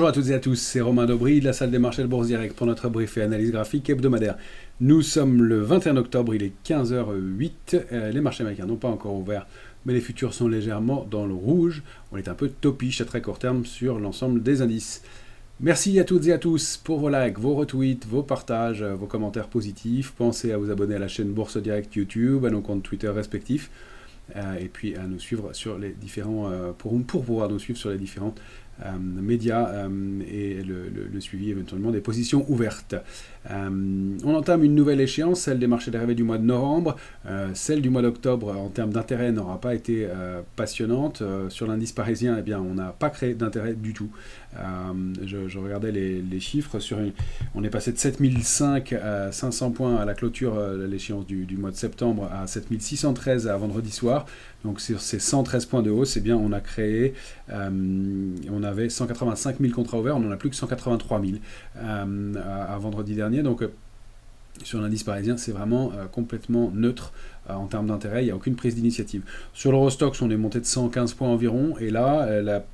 Bonjour à toutes et à tous, c'est Romain Daubry de la salle des marchés de Bourse Direct pour notre brief et analyse graphique hebdomadaire. Nous sommes le 21 octobre, il est 15h08, les marchés américains n'ont pas encore ouvert, mais les futurs sont légèrement dans le rouge. On est un peu topiche à très court terme sur l'ensemble des indices. Merci à toutes et à tous pour vos likes, vos retweets, vos partages, vos commentaires positifs. Pensez à vous abonner à la chaîne Bourse Direct YouTube, à nos comptes Twitter respectifs, et puis à nous suivre sur les différents, pour pouvoir nous suivre sur les différents médias et le suivi éventuellement des positions ouvertes. On entame une nouvelle échéance, celle des marchés dérivés du mois de novembre. Celle du mois d'octobre en termes d'intérêt n'aura pas été passionnante. Sur l'indice parisien, eh bien, on n'a pas créé d'intérêt du tout. Je regardais les chiffres, on est passé de 7005 à 500 points à la clôture, l'échéance du mois de septembre, à 7613 à vendredi soir. Donc sur ces 113 points de hausse, eh bien, on a créé, on avait 185 000 contrats ouverts, on n'en a plus que 183 000 à vendredi dernier. Donc sur l'indice parisien, c'est vraiment complètement neutre en termes d'intérêt, il n'y a aucune prise d'initiative. Sur l'Eurostoxx, on est monté de 115 points environ, et là,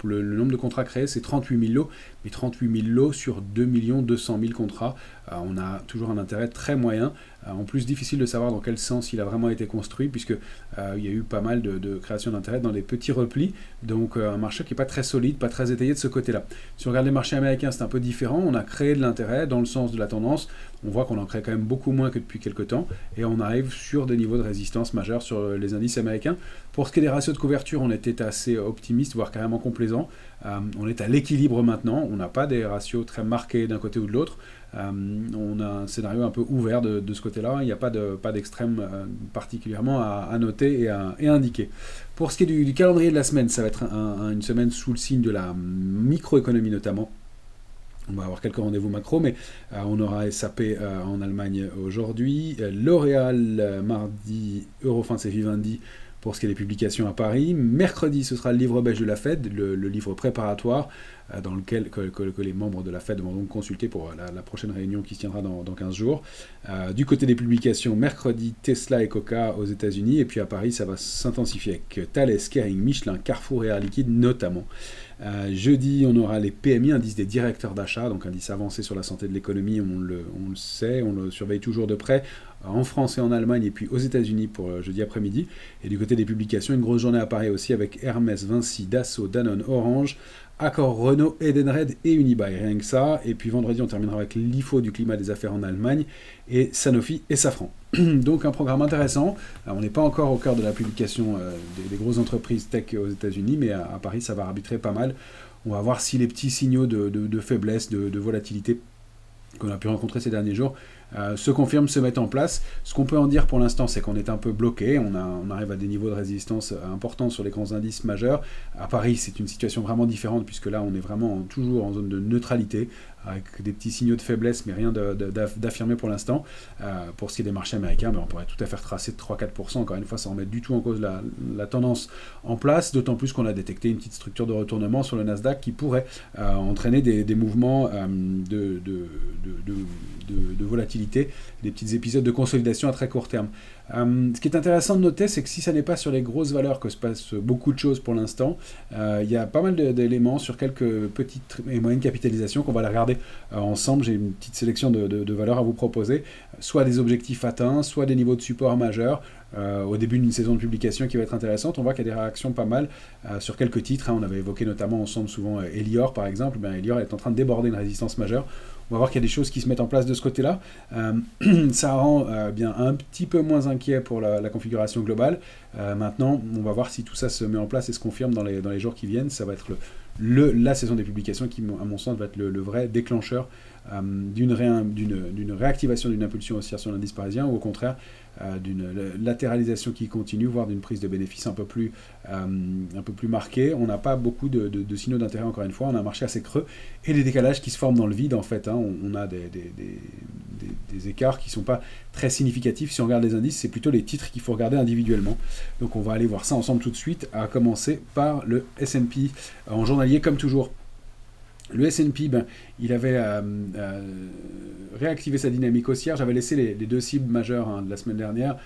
le nombre de contrats créés, c'est 38 000 lots, mais 38 000 lots sur 2 200 000 contrats, on a toujours un intérêt très moyen. En plus, difficile de savoir dans quel sens il a vraiment été construit, puisque il y a eu pas mal de création d'intérêt dans des petits replis, donc un marché qui n'est pas très solide, pas très étayé de ce côté-là. Si on regarde les marchés américains, c'est un peu différent, on a créé de l'intérêt dans le sens de la tendance, on voit qu'on en crée quand même beaucoup moins que depuis quelques temps, et on arrive sur des niveaux de résistance majeurs sur les indices américains. Pour ce qui est des ratios de couverture, on était assez optimiste, voire carrément complaisant. On est à l'équilibre maintenant, on n'a pas des ratios très marqués d'un côté ou de l'autre. On a un scénario un peu ouvert de ce côté-là, il n'y a pas d'extrême particulièrement à noter et à indiquer. Pour ce qui est du calendrier de la semaine, ça va être une semaine sous le signe de la microéconomie notamment. On va avoir quelques rendez-vous macro, mais on aura SAP en Allemagne aujourd'hui, L'Oréal mardi, Eurofins et Vivendi pour ce qui est des publications à Paris. Mercredi, ce sera le livre belge de la Fed, le livre préparatoire, dans lequel que les membres de la Fed vont donc consulter pour la prochaine réunion qui se tiendra dans 15 jours. Du côté des publications, mercredi, Tesla et Coca aux États-Unis, et puis à Paris, ça va s'intensifier avec Thales, Kering, Michelin, Carrefour et Air Liquide notamment. Jeudi, on aura les PMI, indice des directeurs d'achat, donc indice avancé sur la santé de l'économie, on le sait, on le surveille toujours de près, en France et en Allemagne, et puis aux États-Unis pour jeudi après-midi. Et du côté des publications, une grosse journée à Paris aussi avec Hermès, Vinci, Dassault, Danone, Orange, Accor, Renault, Edenred et Unibail, rien que ça. Et puis vendredi, on terminera avec l'IFO du climat des affaires en Allemagne, et Sanofi et Safran. Donc un programme intéressant. On n'est pas encore au cœur de la publication des grosses entreprises tech aux États-Unis, mais à Paris, ça va arbitrer pas mal. On va voir si les petits signaux de faiblesse, de volatilité qu'on a pu rencontrer ces derniers jours se confirment, se mettent en place. Ce qu'on peut en dire pour l'instant, c'est qu'on est un peu bloqué, on arrive à des niveaux de résistance importants sur les grands indices majeurs. À Paris, c'est une situation vraiment différente, puisque là, on est vraiment toujours en zone de neutralité, avec des petits signaux de faiblesse, mais rien d'affirmé pour l'instant. Pour ce qui est des marchés américains, on pourrait tout à fait retracer de 3-4%, encore une fois, sans remettre du tout en cause la tendance en place, d'autant plus qu'on a détecté une petite structure de retournement sur le Nasdaq qui pourrait entraîner des mouvements de volatilité, des petits épisodes de consolidation à très court terme. Ce qui est intéressant de noter, c'est que si ça n'est pas sur les grosses valeurs que se passe beaucoup de choses pour l'instant, il y a pas mal d'éléments sur quelques petites et moyennes capitalisations qu'on va les regarder ensemble. J'ai une petite sélection de valeurs à vous proposer, soit des objectifs atteints, soit des niveaux de support majeurs. Au début d'une saison de publication qui va être intéressante, on voit qu'il y a des réactions pas mal sur quelques titres. On avait évoqué notamment ensemble souvent Elior par exemple. Elior est en train de déborder une résistance majeure. On va voir qu'il y a des choses qui se mettent en place de ce côté-là. Ça rend bien un petit peu moins inquiet pour la configuration globale. Maintenant, on va voir si tout ça se met en place et se confirme dans les jours qui viennent. Ça va être la saison des publications qui, à mon sens, va être le vrai déclencheur d'une réactivation d'une impulsion haussière sur l'indice parisien, ou au contraire d'une latéralisation qui continue, voire d'une prise de bénéfices un peu plus marquée. On n'a pas beaucoup de signaux d'intérêt, encore une fois, on a un marché assez creux, et des décalages qui se forment dans le vide en fait. On a des écarts qui ne sont pas très significatifs. Si on regarde les indices, c'est plutôt les titres qu'il faut regarder individuellement. Donc on va aller voir ça ensemble tout de suite, à commencer par le S&P en journalier comme toujours. Le S&P, il avait réactivé sa dynamique haussière. J'avais laissé les deux cibles majeures de la semaine dernière,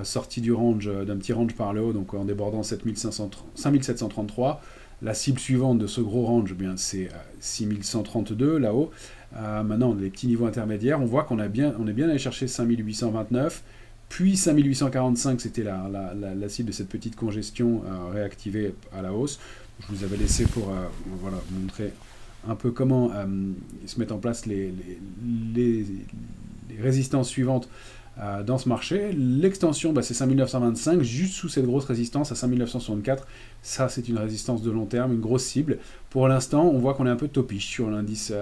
sorties du range, d'un petit range par le haut, donc en débordant 5733. La cible suivante de ce gros range, eh bien c'est 6132 là-haut. Maintenant, on a les petits niveaux intermédiaires. On voit on est bien allé chercher 5829. Puis 5845, c'était la cible de cette petite congestion réactivée à la hausse. Je vous avais laissé pour voilà, vous montrer un peu comment se mettent en place les résistances suivantes dans ce marché. L'extension, c'est 5925, juste sous cette grosse résistance à 5964. Ça, c'est une résistance de long terme, une grosse cible. Pour l'instant, on voit qu'on est un peu topiche sur l'indice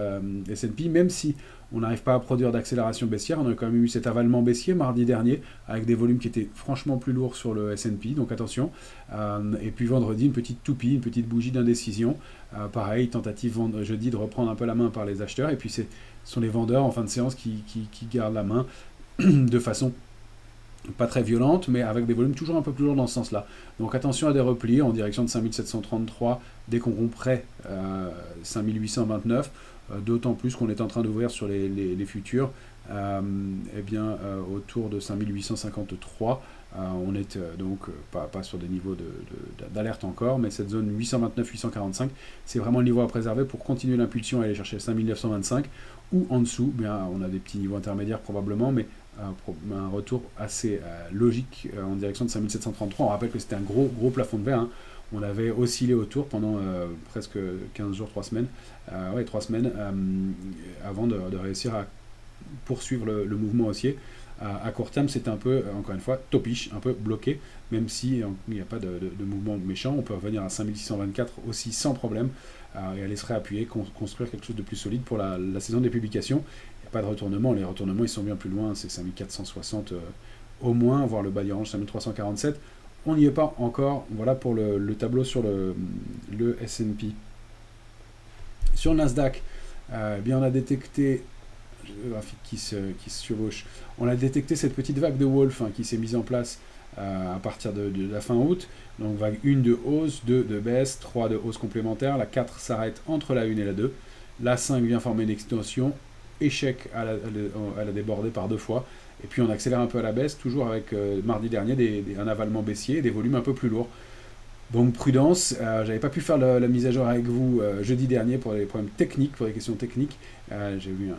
S&P, même si on n'arrive pas à produire d'accélération baissière. On a quand même eu cet avalement baissier mardi dernier, avec des volumes qui étaient franchement plus lourds sur le S&P, donc attention. Et puis vendredi, une petite toupie, une petite bougie d'indécision. Pareil, tentative jeudi de reprendre un peu la main par les acheteurs. Et puis ce sont les vendeurs en fin de séance qui gardent la main de façon pas très violente, mais avec des volumes toujours un peu plus lourds dans ce sens-là. Donc attention à des replis en direction de 5733 dès qu'on romperait 5829, d'autant plus qu'on est en train d'ouvrir sur les futurs autour de 5853. On est donc pas sur des niveaux d'alerte encore, mais cette zone 829-845, c'est vraiment le niveau à préserver pour continuer l'impulsion et aller chercher 5925, ou en dessous, on a des petits niveaux intermédiaires probablement, mais un retour assez logique en direction de 5733. On rappelle que c'était un gros plafond de verre, hein. On avait oscillé autour pendant presque 15 jours, 3 semaines, 3 semaines avant de réussir à poursuivre le mouvement haussier. À court terme, c'est un peu, encore une fois, topiche, un peu bloqué, même s'il n'y a pas de mouvement méchant. On peut revenir à 5624 aussi sans problème et aller se réappuyer, construire quelque chose de plus solide pour la saison des publications. Il n'y a pas de retournement. Les retournements, ils sont bien plus loin. C'est 5460 au moins, voire le bas du range 5347. On n'y est pas encore. Voilà pour le tableau sur le S&P. Sur le Nasdaq, on a détecté le graphique qui se chevauche. On a détecté cette petite vague de Wolf qui s'est mise en place à partir de la fin août. Donc vague 1 de hausse, 2 de baisse, 3 de hausse complémentaire. La 4 s'arrête entre la 1 et la 2. La 5 vient former une extension. Échec à la déborder par 2 fois. Et puis on accélère un peu à la baisse, toujours avec mardi dernier un avalement baissier et des volumes un peu plus lourds. Donc prudence, j'avais pas pu faire la mise à jour avec vous jeudi dernier pour les problèmes techniques, pour les questions techniques. J'ai eu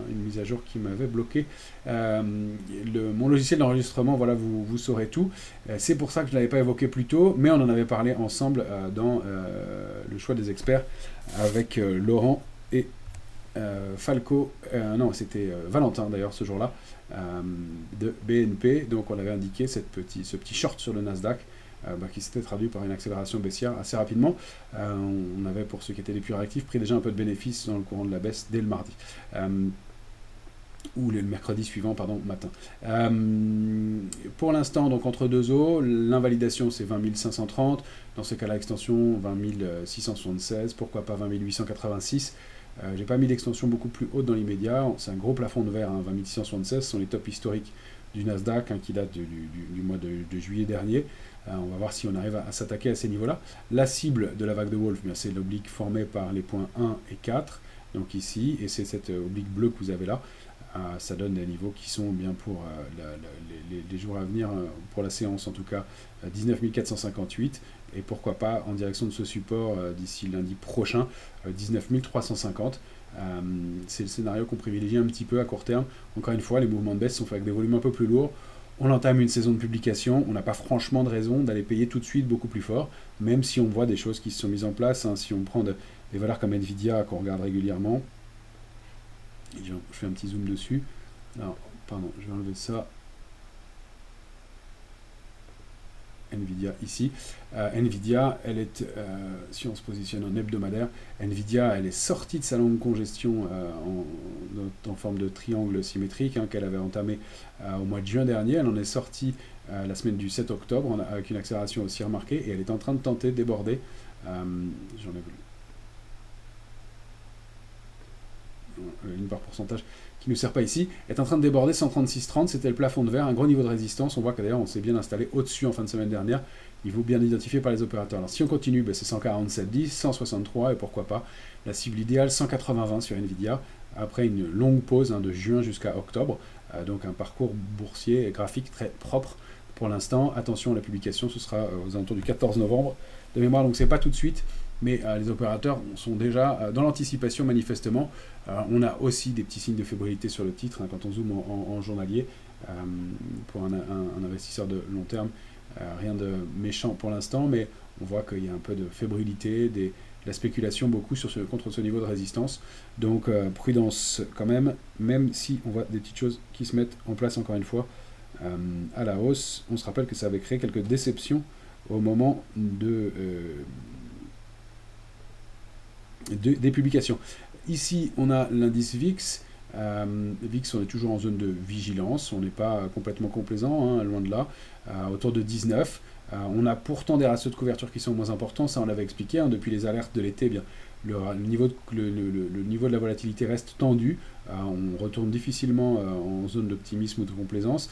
une mise à jour qui m'avait bloqué. Mon logiciel d'enregistrement, voilà, vous saurez tout. C'est pour ça que je ne l'avais pas évoqué plus tôt, mais on en avait parlé ensemble dans le choix des experts avec Laurent et Falco. Non, c'était Valentin d'ailleurs ce jour-là, de BNP. Donc on avait indiqué ce petit short sur le Nasdaq. Qui s'était traduit par une accélération baissière assez rapidement. On avait, pour ceux qui étaient les plus réactifs, pris déjà un peu de bénéfices dans le courant de la baisse dès le mardi. Ou le mercredi suivant, matin. Pour l'instant, donc entre deux eaux, l'invalidation c'est 20 530, dans ce cas-là, extension 20 676, pourquoi pas 20 886. J'ai pas mis d'extension beaucoup plus haute dans l'immédiat, c'est un gros plafond de verre, 20 676, ce sont les tops historiques du Nasdaq qui date du mois de juillet dernier. On va voir si on arrive à s'attaquer à ces niveaux-là. La cible de la vague de Wolf, c'est l'oblique formée par les points 1 et 4, donc ici, et c'est cette oblique bleue que vous avez là. Ça donne des niveaux qui sont bien pour les jours à venir, pour la séance en tout cas, 19 458, et pourquoi pas en direction de ce support d'ici lundi prochain, 19 350. C'est le scénario qu'on privilégie un petit peu à court terme. Encore une fois, les mouvements de baisse sont faits avec des volumes un peu plus lourds. On entame une saison de publication, on n'a pas franchement de raison d'aller payer tout de suite beaucoup plus fort, même si on voit des choses qui se sont mises en place. Si on prend des valeurs comme Nvidia qu'on regarde régulièrement, je fais un petit zoom dessus. Alors, pardon, je vais enlever ça. Nvidia ici. Nvidia, elle est, si on se positionne en hebdomadaire, Nvidia, elle est sortie de sa longue congestion en forme de triangle symétrique qu'elle avait entamé au mois de juin dernier. Elle en est sortie la semaine du 7 octobre avec une accélération aussi remarquée et elle est en train de tenter de déborder. J'enlève une barre pourcentage qui ne nous sert pas ici, est en train de déborder 136,30, c'était le plafond de verre, un gros niveau de résistance. On voit que d'ailleurs on s'est bien installé au-dessus en fin de semaine dernière, niveau bien identifié par les opérateurs. Alors si on continue, c'est 147,10, 163 et pourquoi pas la cible idéale 180,20 sur Nvidia, après une longue pause de juin jusqu'à octobre, donc un parcours boursier et graphique très propre pour l'instant. Attention, la publication ce sera aux alentours du 14 novembre de mémoire, donc c'est pas tout de suite. mais les opérateurs sont déjà dans l'anticipation manifestement. On a aussi des petits signes de fébrilité sur le titre hein, quand on zoome en journalier. Pour un investisseur de long terme, rien de méchant pour l'instant, mais on voit qu'il y a un peu de fébrilité, de la spéculation beaucoup contre ce niveau de résistance. Donc prudence quand même si on voit des petites choses qui se mettent en place encore une fois à la hausse. On se rappelle que ça avait créé quelques déceptions au moment des publications. Ici, on a l'indice VIX. VIX, on est toujours en zone de vigilance, on n'est pas complètement complaisant, hein, loin de là, autour de 19. On a pourtant des ratios de couverture qui sont moins importants, ça on l'avait expliqué, hein, depuis les alertes de l'été, bien, le niveau de la volatilité reste tendu, on retourne difficilement en zone d'optimisme ou de complaisance,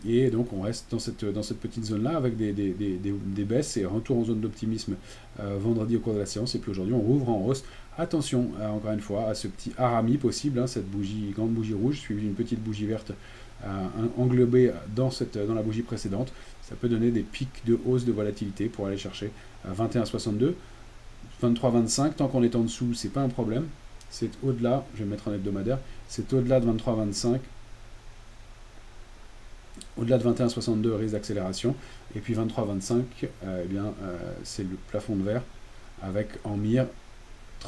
et donc on reste dans cette petite zone-là avec des baisses et un retour en zone d'optimisme vendredi au cours de la séance, et puis aujourd'hui on rouvre en hausse. Attention, encore une fois, à ce petit harami possible, hein, cette grande bougie rouge, suivie d'une petite bougie verte englobée dans la bougie précédente. Ça peut donner des pics de hausse de volatilité pour aller chercher 21,62, 23,25. Tant qu'on est en dessous, c'est pas un problème. C'est au-delà, je vais mettre en hebdomadaire, c'est au-delà de 23,25. Au-delà de 21,62, risque d'accélération. Et puis 23,25, c'est le plafond de verre avec en mire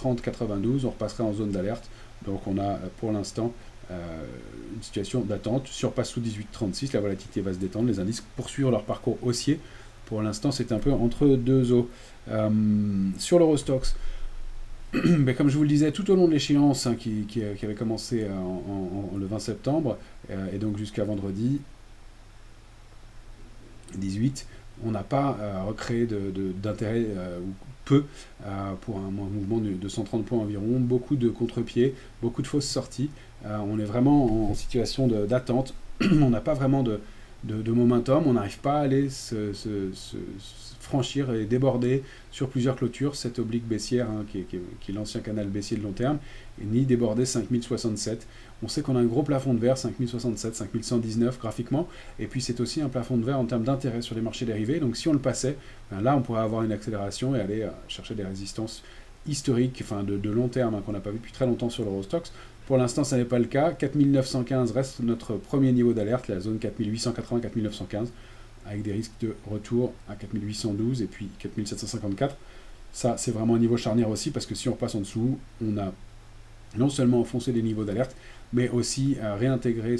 30,92, on repasserait en zone d'alerte. Donc on a pour l'instant une situation d'attente. Surpasse sous 18,36, la volatilité va se détendre, les indices poursuivent leur parcours haussier. Pour l'instant, c'est un peu entre deux eaux. Sur l'Eurostoxx, comme je vous le disais, tout au long de l'échéance hein, qui avait commencé le 20 septembre, et donc jusqu'à vendredi 18, on n'a pas recréé d'intérêt ou peu pour un mouvement de 130 points environ, beaucoup de contre-pieds, beaucoup de fausses sorties. On est vraiment en situation d'attente, on n'a pas vraiment de momentum, on n'arrive pas à aller se franchir et déborder sur plusieurs clôtures, cette oblique baissière hein, qui est l'ancien canal baissier de long terme, et ni déborder 5067. On sait qu'on a un gros plafond de verre, 5067, 5119 graphiquement, et puis c'est aussi un plafond de verre en termes d'intérêt sur les marchés dérivés, donc si on le passait, là on pourrait avoir une accélération et aller chercher des résistances historiques, enfin de long terme, hein, qu'on n'a pas vu depuis très longtemps sur l'Eurostoxx. Pour l'instant, ça n'est pas le cas. 4915 reste notre premier niveau d'alerte, la zone 4880-4915, avec des risques de retour à 4812 et puis 4754. Ça, c'est vraiment un niveau charnière aussi, parce que si on repasse en dessous, on a non seulement enfoncé des niveaux d'alerte, mais aussi réintégrer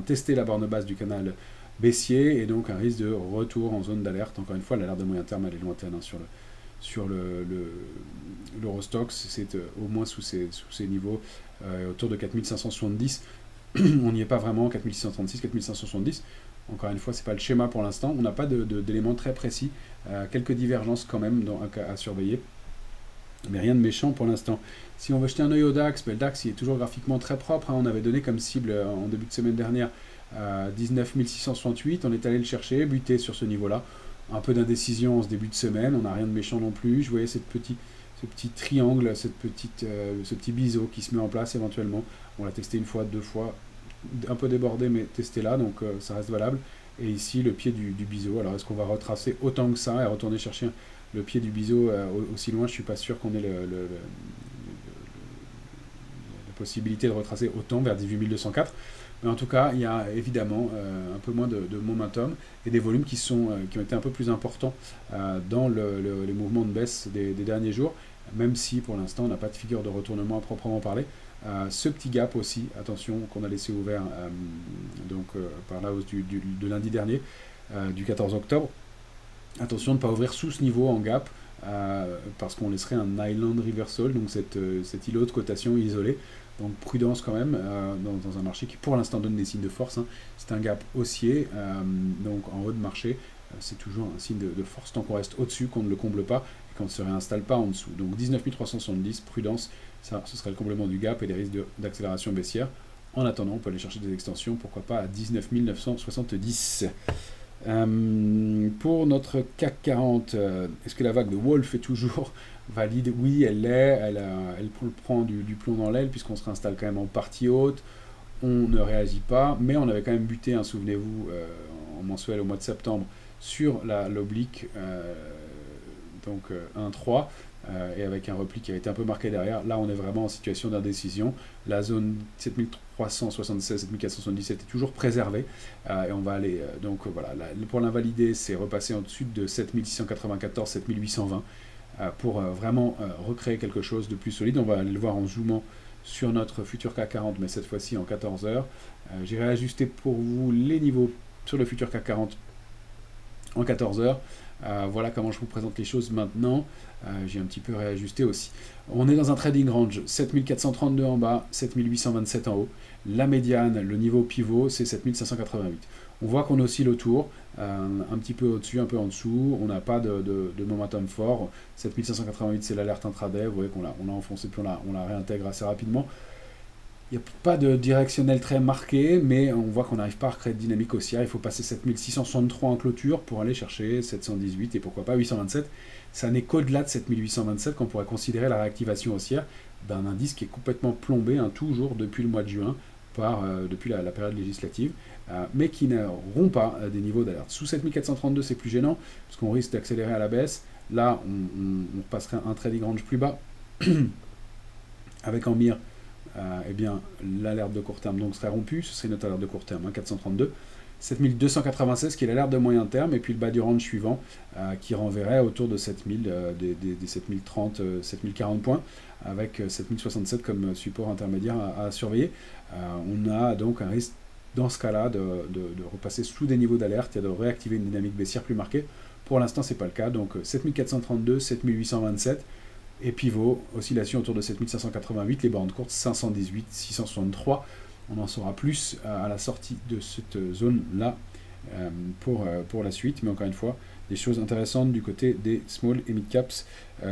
tester la borne basse du canal baissier, et donc un risque de retour en zone d'alerte. Encore une fois, l'alerte de moyen terme, elle est lointaine hein, sur l'Eurostoxx, c'est au moins sous ces niveaux, autour de 4570. On n'y est pas vraiment, 4636, 4570. Encore une fois, ce n'est pas le schéma pour l'instant. On n'a pas d'éléments très précis. Quelques divergences quand même à surveiller. Mais rien de méchant pour l'instant. Si on veut jeter un œil au DAX, le DAX il est toujours graphiquement très propre. Hein. On avait donné comme cible en début de semaine dernière 19 668. On est allé le chercher, buté sur ce niveau-là. Un peu d'indécision en ce début de semaine. On n'a rien de méchant non plus. Je voyais ce petit triangle, ce petit biseau qui se met en place éventuellement. On l'a testé une fois, deux fois, un peu débordé, mais testé là, donc ça reste valable. Et ici, le pied du biseau. Alors, est-ce qu'on va retracer autant que ça et retourner chercher le pied du biseau aussi loin? Je ne suis pas sûr qu'on ait la possibilité de retracer autant vers 18 204. Mais en tout cas, il y a évidemment un peu moins de momentum et des volumes qui ont été un peu plus importants dans les mouvements de baisse des derniers jours, même si pour l'instant on n'a pas de figure de retournement à proprement parler. Ce petit gap aussi, attention, qu'on a laissé ouvert par la hausse de lundi dernier, du 14 octobre. Attention de ne pas ouvrir sous ce niveau en gap, parce qu'on laisserait un island reversal, donc cet îlot de cotation isolé. Donc prudence quand même dans un marché qui pour l'instant donne des signes de force. Hein. C'est un gap haussier, donc en haut de marché, c'est toujours un signe de force tant qu'on reste au-dessus, qu'on ne le comble pas et qu'on ne se réinstalle pas en dessous. Donc 19 370, prudence, ça ce serait le complément du gap et des risques d'accélération baissière. En attendant, on peut aller chercher des extensions, pourquoi pas à 19 970. Pour notre CAC 40, est-ce que la vague de Wolf est toujours valide? Oui, elle l'est, elle prend du plomb dans l'aile puisqu'on se réinstalle quand même en partie haute, on ne réagit pas, mais on avait quand même buté, hein, souvenez-vous, en mensuel au mois de septembre sur l'oblique donc 1,3 et avec un repli qui a été un peu marqué derrière. Là, on est vraiment en situation d'indécision. La zone 7376, 7477 est toujours préservée et on va aller donc voilà. Pour l'invalider, c'est repasser au-dessus de 7694, 7820 pour vraiment recréer quelque chose de plus solide. On va aller le voir en zoomant sur notre futur CAC 40, mais cette fois-ci en 14 heures. J'ai réajusté pour vous les niveaux sur le futur CAC 40 en 14 heures. Voilà comment je vous présente les choses maintenant. J'ai un petit peu réajusté aussi. On est dans un trading range 7432 en bas, 7827 en haut. La médiane, le niveau pivot, c'est 7588. On voit qu'on oscille autour, un petit peu au-dessus, un peu en dessous. On n'a pas de momentum fort. 7588, c'est l'alerte intraday. Vous voyez qu'on l'a enfoncé, puis on la réintègre assez rapidement. Il n'y a pas de directionnel très marqué, mais on voit qu'on n'arrive pas à recréer de dynamique haussière. Il faut passer 7663 en clôture pour aller chercher 718 et pourquoi pas 827. Ça n'est qu'au-delà de 7827 qu'on pourrait considérer la réactivation haussière d'un indice qui est complètement plombé, toujours depuis le mois de juin, depuis la période législative, mais qui ne rompt pas des niveaux d'alerte. Sous 7432, c'est plus gênant, parce qu'on risque d'accélérer à la baisse. Là, on passerait un trading range plus bas, avec en mire eh bien, l'alerte de court terme donc serait rompue, ce serait notre alerte de court terme, 432. 7296 qui est l'alerte de moyen terme, et puis le bas du range suivant qui renverrait autour de 7000, des 7030, 7040 points, avec 7067 comme support intermédiaire à surveiller. On a donc un risque dans ce cas-là de repasser sous des niveaux d'alerte et de réactiver une dynamique baissière plus marquée. Pour l'instant, ce n'est pas le cas, donc 7432, 7827, et pivot, oscillation autour de 7588, les bornes courtes 518, 663. On en saura plus à la sortie de cette zone-là pour la suite. Mais encore une fois, des choses intéressantes du côté des small et mid caps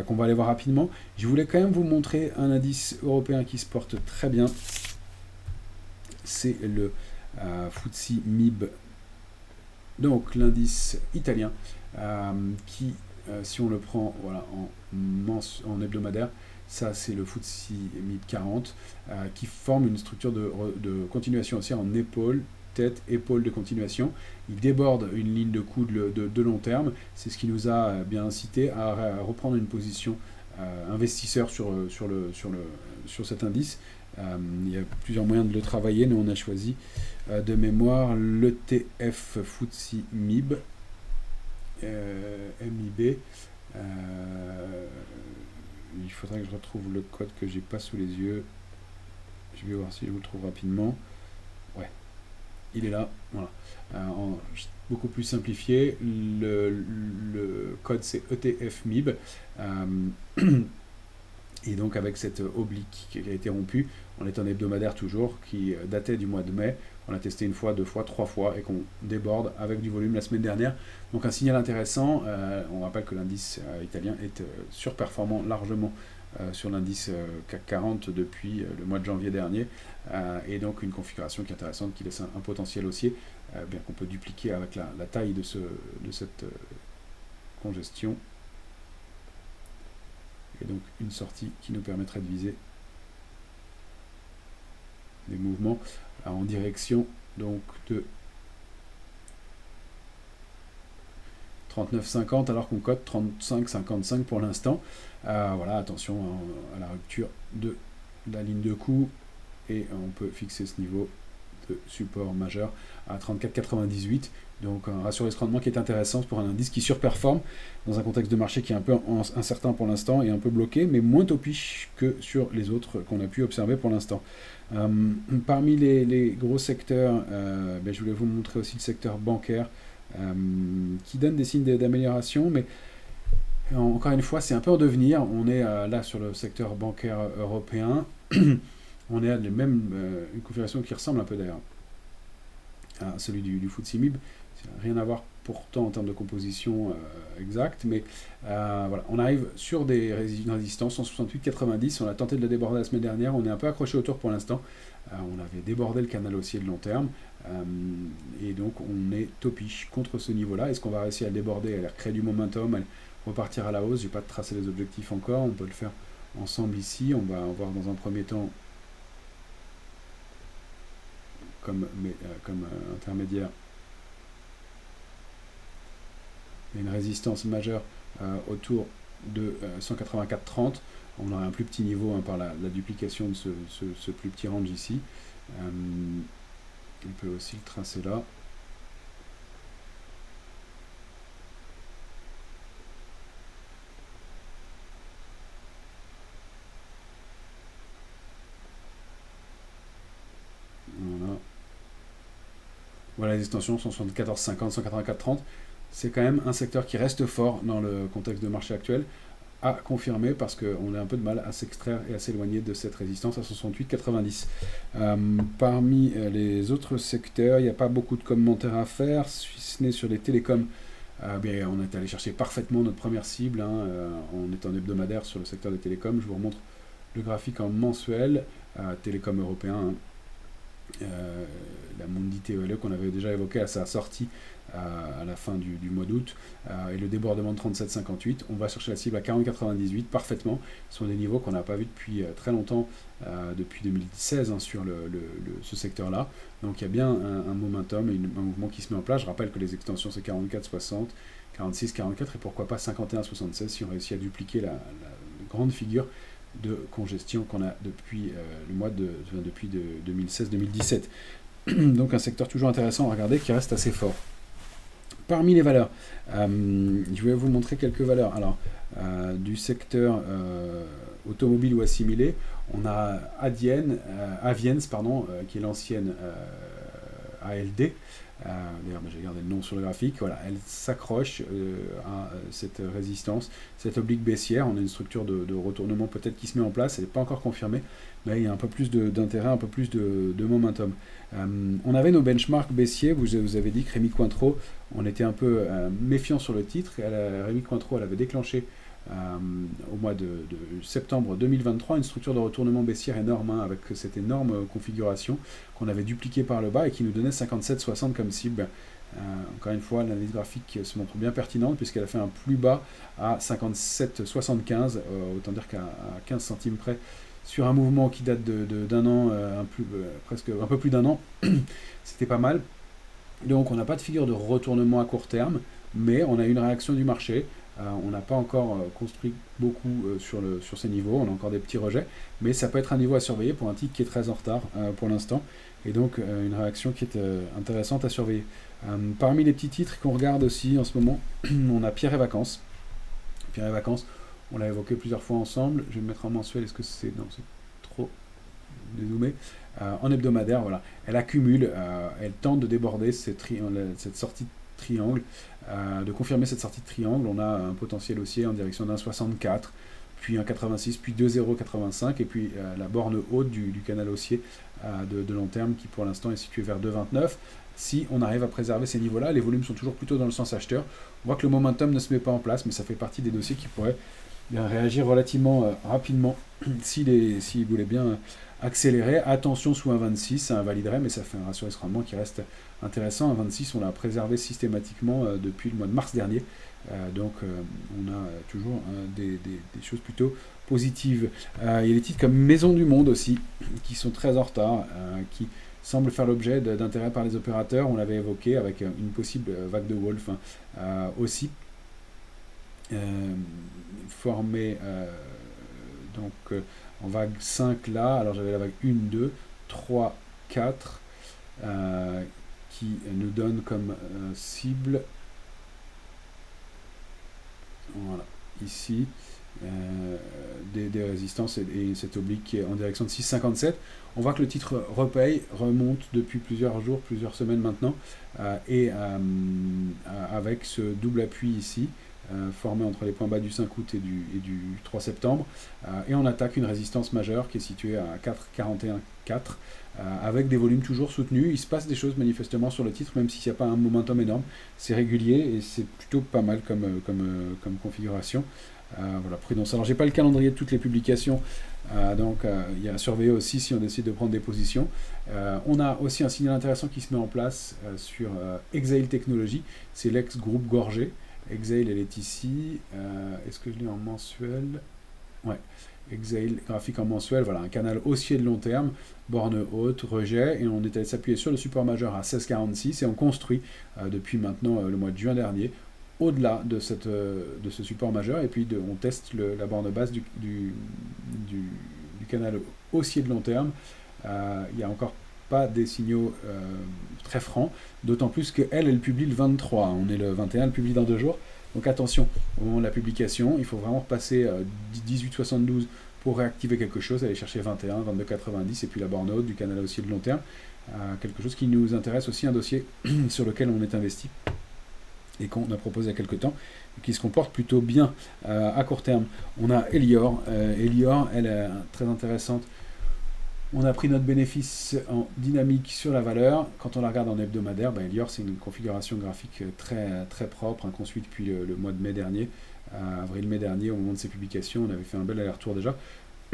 qu'on va aller voir rapidement. Je voulais quand même vous montrer un indice européen qui se porte très bien. C'est le FTSE MIB, donc l'indice italien qui... si on le prend voilà, en hebdomadaire, ça c'est le FTSE MIB 40 qui forme une structure de continuation haussière en épaule, tête, épaule de continuation. Il déborde une ligne de coude de long terme. C'est ce qui nous a bien incité à reprendre une position investisseur sur cet indice. Il y a plusieurs moyens de le travailler. Nous on a choisi de mémoire l'ETF FTSE MIB. MIB. Il faudrait que je retrouve le code que j'ai pas sous les yeux. Je vais voir si je vous le trouve rapidement. Ouais, il est là. Voilà. Beaucoup plus simplifié. Le code c'est ETF MIB. Et donc avec cette oblique qui a été rompue, on est en hebdomadaire toujours, qui datait du mois de mai. On a testé une fois, deux fois, trois fois, et qu'on déborde avec du volume la semaine dernière. Donc un signal intéressant. On rappelle que l'indice italien est surperformant largement sur l'indice CAC 40 depuis le mois de janvier dernier. Et donc une configuration qui est intéressante, qui laisse un potentiel haussier, bien qu'on peut dupliquer avec la taille de cette congestion. Et donc une sortie qui nous permettrait de viser des mouvements en direction donc de 39,50 alors qu'on cote 35,55 pour l'instant. Voilà, attention à la rupture de la ligne de coup, et on peut fixer ce niveau de support majeur à 34,98. Donc un ratio risque-rendement qui est intéressant pour un indice qui surperforme dans un contexte de marché qui est un peu incertain pour l'instant et un peu bloqué, mais moins topiche que sur les autres qu'on a pu observer pour l'instant. Parmi les gros secteurs, je voulais vous montrer aussi le secteur bancaire qui donne des signes d'amélioration, mais encore une fois c'est un peu en devenir. On est là sur le secteur bancaire européen. On est à une configuration qui ressemble un peu d'ailleurs à celui du FTSE MIB. Rien à voir pourtant en termes de composition exacte, mais voilà, on arrive sur des résistances 168,90. On a tenté de la déborder la semaine dernière, on est un peu accroché autour pour l'instant. On avait débordé le canal haussier de long terme, et donc on est topiche contre ce niveau-là. Est-ce qu'on va réussir à le déborder, à créer du momentum, à repartir à la hausse? Je n'ai pas tracé les objectifs encore, on peut le faire ensemble ici. On va voir dans un premier temps comme intermédiaire. Il y a une résistance majeure autour de 184,30. On aurait un plus petit niveau par la duplication de ce plus petit range ici. On peut aussi le tracer là. Voilà. Voilà les extensions, 174,50, 184,30. C'est quand même un secteur qui reste fort dans le contexte de marché actuel, à confirmer parce qu'on a un peu de mal à s'extraire et à s'éloigner de cette résistance à 68,90. Parmi les autres secteurs, il n'y a pas beaucoup de commentaires à faire, si ce n'est sur les télécoms. Bien, on est allé chercher parfaitement notre première cible, on est en hebdomadaire sur le secteur des télécoms. Je vous remontre le graphique en mensuel, télécom européen, la Mundi TOLE qu'on avait déjà évoqué à sa sortie à la fin du mois d'août, et le débordement de 37,58. On va chercher la cible à 40,98 parfaitement. Ce sont des niveaux qu'on n'a pas vus depuis très longtemps, depuis 2016 sur ce secteur-là. Donc il y a bien un momentum et un mouvement qui se met en place. Je rappelle que les extensions c'est 44,60, 46, 44 et pourquoi pas 51,76 si on réussit à dupliquer la grande figure de congestion qu'on a depuis depuis 2016-2017. Donc un secteur toujours intéressant à regarder qui reste assez fort. Parmi les valeurs, je vais vous montrer quelques valeurs. Alors, du secteur automobile ou assimilé, on a Aviens, qui est l'ancienne ALD. D'ailleurs, j'ai gardé le nom sur le graphique. Voilà, elle s'accroche à cette résistance, cette oblique baissière. On a une structure de retournement peut-être qui se met en place. Elle n'est pas encore confirmée, mais il y a un peu plus d'intérêt, un peu plus de momentum. On avait nos benchmarks baissiers. Vous avez dit que Rémi Cointreau, on était un peu méfiant sur le titre. Rémi Cointreau, elle avait déclenché au mois de septembre 2023 une structure de retournement baissière énorme, avec cette énorme configuration qu'on avait dupliquée par le bas et qui nous donnait 57,60 comme cible. Encore une fois, l'analyse graphique se montre bien pertinente puisqu'elle a fait un plus bas à 57,75, autant dire qu'à 15 centimes près sur un mouvement qui date d'un an, presque un peu plus d'un an. C'était pas mal. Donc on n'a pas de figure de retournement à court terme, mais on a une réaction du marché. On n'a pas encore construit beaucoup sur ces niveaux, on a encore des petits rejets, mais ça peut être un niveau à surveiller pour un titre qui est très en retard pour l'instant, et donc une réaction qui est intéressante à surveiller. Parmi les petits titres qu'on regarde aussi en ce moment, on a Pierre et Vacances. Pierre et Vacances, on l'a évoqué plusieurs fois ensemble, je vais me mettre en mensuel, est-ce que c'est... Non, c'est trop dézoomé. En hebdomadaire, voilà, elle accumule, elle tente de déborder cette sortie de triangle, de confirmer cette sortie de triangle. On a un potentiel haussier en direction d'un 64, puis un 86, puis 2,085, et puis la borne haute du canal haussier de long terme qui pour l'instant est située vers 2,29. Si on arrive à préserver ces niveaux-là, les volumes sont toujours plutôt dans le sens acheteur. On voit que le momentum ne se met pas en place, mais ça fait partie des dossiers qui pourraient bien réagir relativement rapidement s'il voulait bien accélérer. Attention sous un 26, ça invaliderait, mais ça fait un ratio rendement qui reste intéressant. Un 26, on l'a préservé systématiquement depuis le mois de mars dernier. Donc on a toujours des choses plutôt positives. Il y a des titres comme Maison du Monde aussi, qui sont très en retard, qui semblent faire l'objet d'intérêt par les opérateurs. On l'avait évoqué avec une possible vague de Wolf aussi. Formé en vague 5 là, alors j'avais la vague 1, 2, 3, 4 qui nous donne comme cible, voilà, ici des résistances et cette oblique qui est en direction de 6,57. On voit que le titre repaye, remonte depuis plusieurs jours, plusieurs semaines maintenant, et avec ce double appui ici, formé entre les points bas du 5 août et du 3 septembre, et on attaque une résistance majeure qui est située à 4,41,4, avec des volumes toujours soutenus. Il se passe des choses manifestement sur le titre, même s'il n'y a pas un momentum énorme, c'est régulier et c'est plutôt pas mal comme configuration. Voilà, prudence. Alors j'ai pas le calendrier de toutes les publications, donc il y a à surveiller aussi si on décide de prendre des positions. On a aussi un signal intéressant qui se met en place sur Exail Technologies, c'est l'ex-groupe Gorgé. Exail, elle est ici. Est-ce que je l'ai en mensuel? Ouais. Exail, graphique en mensuel. Voilà, un canal haussier de long terme, borne haute, rejet. Et on est allé s'appuyer sur le support majeur à 16,46 et on construit depuis maintenant le mois de juin dernier au-delà de ce support majeur, et puis on teste la borne basse du canal haussier de long terme. Il n'y a encore pas des signaux très francs, d'autant plus qu'elle publie le 23, on est le 21, elle publie dans 2 jours, donc attention, au moment de la publication, il faut vraiment repasser 18,72 pour réactiver quelque chose, aller chercher 21, 22,90, et puis la borne haute du canal haussier de long terme, quelque chose qui nous intéresse aussi, un dossier sur lequel on est investi, et qu'on a proposé il y a quelques temps, et qui se comporte plutôt bien à court terme. On a Elior, elle est très intéressante. On a pris notre bénéfice en dynamique sur la valeur. Quand on la regarde en hebdomadaire, Elior, c'est une configuration graphique très, très propre, qu'on suit depuis le mois de mai dernier. Avril-mai dernier, au moment de ses publications, on avait fait un bel aller-retour déjà.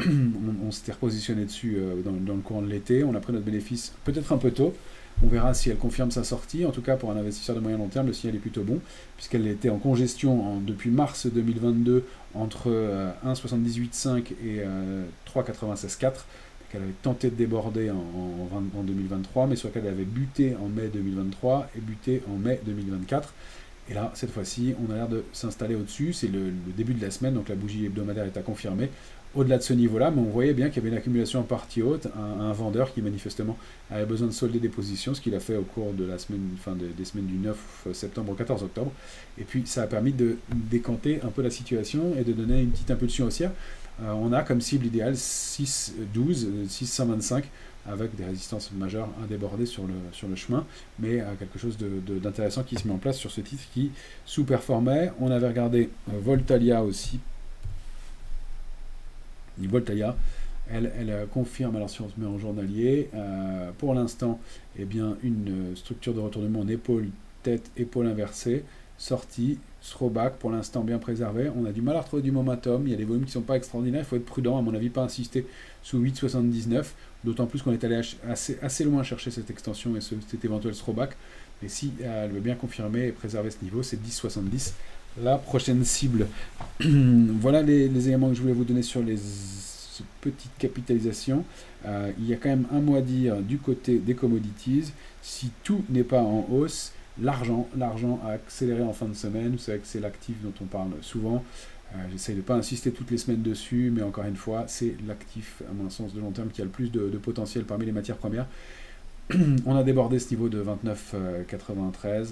On s'était repositionné dessus dans le courant de l'été. On a pris notre bénéfice peut-être un peu tôt. On verra si elle confirme sa sortie. En tout cas, pour un investisseur de moyen long terme, le signal est plutôt bon, puisqu'elle était en congestion depuis mars 2022 entre 1,78,5 et 3,96,4. Qu'elle avait tenté de déborder en 2023, mais sur laquelle elle avait buté en mai 2023 et buté en mai 2024. Et là, cette fois-ci, on a l'air de s'installer au-dessus. C'est le début de la semaine, donc la bougie hebdomadaire est à confirmer. Au-delà de ce niveau-là, mais on voyait bien qu'il y avait une accumulation en partie haute, un vendeur qui manifestement avait besoin de solder des positions, ce qu'il a fait au cours de la semaine, des semaines du 9 septembre au 14 octobre. Et puis ça a permis de décanter un peu la situation et de donner une petite impulsion haussière. On a comme cible idéale 6,12, 6,125, avec des résistances majeures à déborder sur le chemin, mais quelque chose d'intéressant qui se met en place sur ce titre qui sous-performait. On avait regardé Voltalia aussi. Voltalia, elle confirme, alors si on se met en journalier, pour l'instant, eh bien, une structure de retournement en épaule-tête, épaule inversée, sortie, throwback, pour l'instant bien préservé. On a du mal à retrouver du momentum, il y a des volumes qui ne sont pas extraordinaires, il faut être prudent, à mon avis, pas insister sous 8,79, d'autant plus qu'on est allé assez loin chercher cette extension et cet éventuel throwback. Mais si elle veut bien confirmer et préserver ce niveau, c'est 10,70. La prochaine cible. Voilà les éléments que je voulais vous donner sur les petites capitalisations. Il y a quand même un mot à dire du côté des commodities. Si tout n'est pas en hausse, l'argent a accéléré en fin de semaine. Vous savez que c'est l'actif dont on parle souvent. J'essaye de ne pas insister toutes les semaines dessus, mais encore une fois, c'est l'actif, à mon sens, de long terme qui a le plus de potentiel parmi les matières premières. On a débordé ce niveau de 29,93.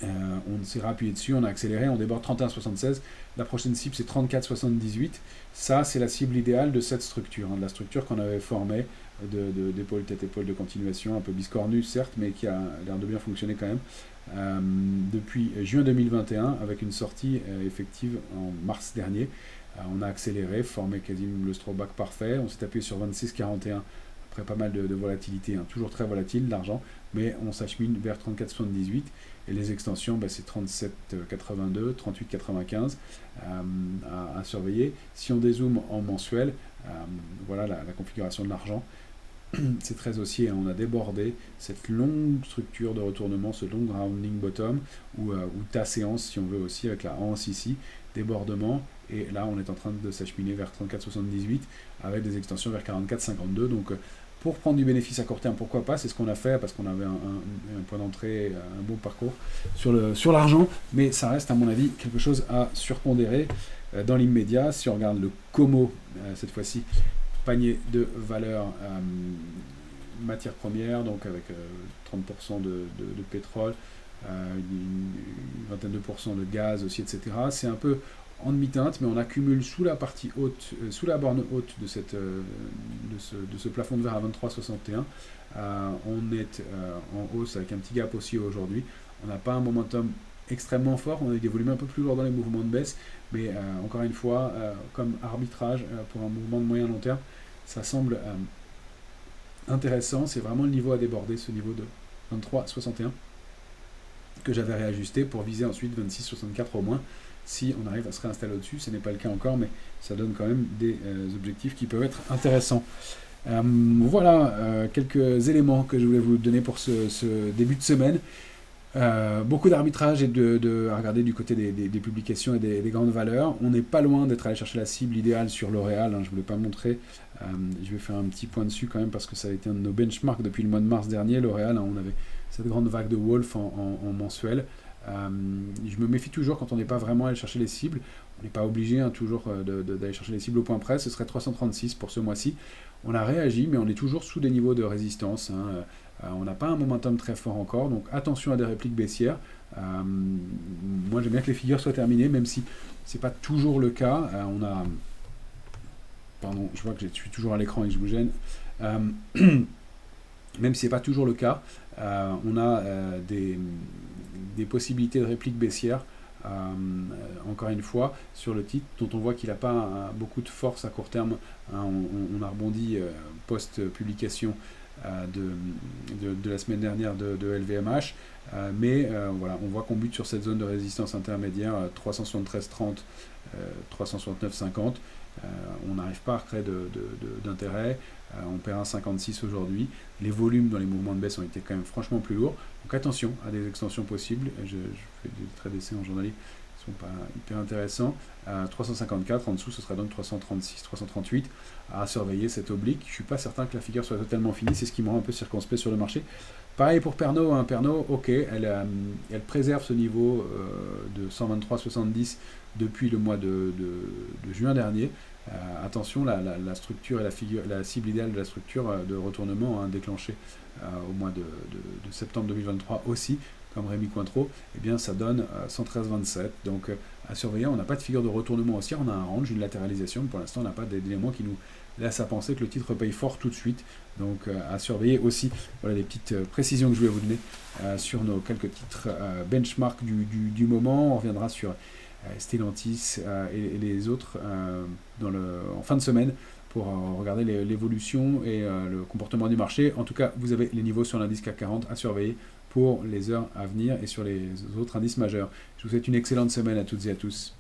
On s'est appuyé dessus, on a accéléré, on déborde 31,76. La prochaine cible, c'est 34,78. Ça, c'est la cible idéale de cette structure, de la structure qu'on avait formée d'épaule, tête-épaule de continuation, un peu biscornue, certes, mais qui a l'air de bien fonctionner quand même. Depuis juin 2021, avec une sortie effective en mars dernier, on a accéléré, formé quasiment le throwback parfait. On s'est appuyé sur 26,41 après pas mal de volatilité, toujours très volatile, l'argent, mais on s'achemine vers 34,78. Et les extensions, c'est 37,82, 38,95 à surveiller. Si on dézoome en mensuel, voilà la configuration de l'argent. C'est très haussier, on a débordé cette longue structure de retournement, ce long rounding bottom, ou ta séance, si on veut aussi, avec la hanse ici, débordement. Et là, on est en train de s'acheminer vers 34,78 avec des extensions vers 44,52. Donc, pour prendre du bénéfice à court terme, pourquoi pas, c'est ce qu'on a fait parce qu'on avait un point d'entrée, un bon parcours sur l'argent, mais ça reste à mon avis quelque chose à surpondérer dans l'immédiat. Si on regarde le COMO, cette fois-ci, panier de valeur matières premières, donc avec 30% de pétrole, une vingtaine de pourcents de gaz aussi, etc. C'est un peu en demi-teinte, mais on accumule sous la partie haute, sous la borne haute de ce plafond de verre à 23,61. On est en hausse avec un petit gap aussi aujourd'hui. On n'a pas un momentum extrêmement fort, on a eu des volumes un peu plus lourds dans les mouvements de baisse, mais encore une fois, comme arbitrage pour un mouvement de moyen long terme, ça semble intéressant. C'est vraiment le niveau à déborder, ce niveau de 23,61 que j'avais réajusté pour viser ensuite 26,64 au moins. Si on arrive à se réinstaller au-dessus, ce n'est pas le cas encore, mais ça donne quand même des objectifs qui peuvent être intéressants. Voilà quelques éléments que je voulais vous donner pour ce début de semaine. Beaucoup d'arbitrage et à regarder du côté des publications et des grandes valeurs. On n'est pas loin d'être allé chercher la cible idéale sur L'Oréal, hein, je ne vous l'ai pas montré. Je vais faire un petit point dessus quand même parce que ça a été un de nos benchmarks depuis le mois de mars dernier. L'Oréal, hein, on avait cette grande vague de Wolf en mensuel. Je me méfie toujours quand on n'est pas vraiment allé chercher les cibles. On n'est pas obligé hein, toujours d'aller chercher les cibles au point près. Ce serait 336 pour ce mois-ci. On a réagi, mais on est toujours sous des niveaux de résistance. Hein. On n'a pas un momentum très fort encore, donc attention à des répliques baissières. Moi, j'aime bien que les figures soient terminées, même si c'est pas toujours le cas. Pardon, je vois que je suis toujours à l'écran et que je vous gêne. Même si c'est pas toujours le cas, on a des possibilités de répliques baissières. Encore une fois, sur le titre, dont on voit qu'il n'a pas beaucoup de force à court terme. Hein, on a rebondi post-publication de la semaine dernière de LVMH, mais voilà, on voit qu'on bute sur cette zone de résistance intermédiaire 373,30, 369,50. On n'arrive pas à recréer d'intérêt, on perd 1,56 aujourd'hui. Les volumes dans les mouvements de baisse ont été quand même franchement plus lourds, donc attention à des extensions possibles. Je fais des traits d'essai en journalier qui ne sont pas hyper intéressants. 354, en dessous ce sera donc 336, 338, à surveiller cette oblique. Je ne suis pas certain que la figure soit totalement finie, c'est ce qui me rend un peu circonspect sur le marché. Pareil pour Pernod, hein. Pernod, ok, elle préserve ce niveau de 123,70 depuis le mois de juin dernier. Attention, la structure et la cible idéale de la structure de retournement hein, déclenchée au mois de septembre 2023 aussi, comme Rémi Cointreau, eh bien ça donne 113,27. Donc à surveiller, on n'a pas de figure de retournement haussière, on a un range, une latéralisation, mais pour l'instant on n'a pas d'éléments qui nous laissent à penser que le titre paye fort tout de suite. Donc à surveiller aussi. Voilà les petites précisions que je voulais vous donner sur nos quelques titres benchmark du moment. On reviendra sur Stellantis et les autres en fin de semaine pour regarder l'évolution et le comportement du marché. En tout cas, vous avez les niveaux sur l'indice CAC 40 à surveiller pour les heures à venir et sur les autres indices majeurs. Je vous souhaite une excellente semaine à toutes et à tous.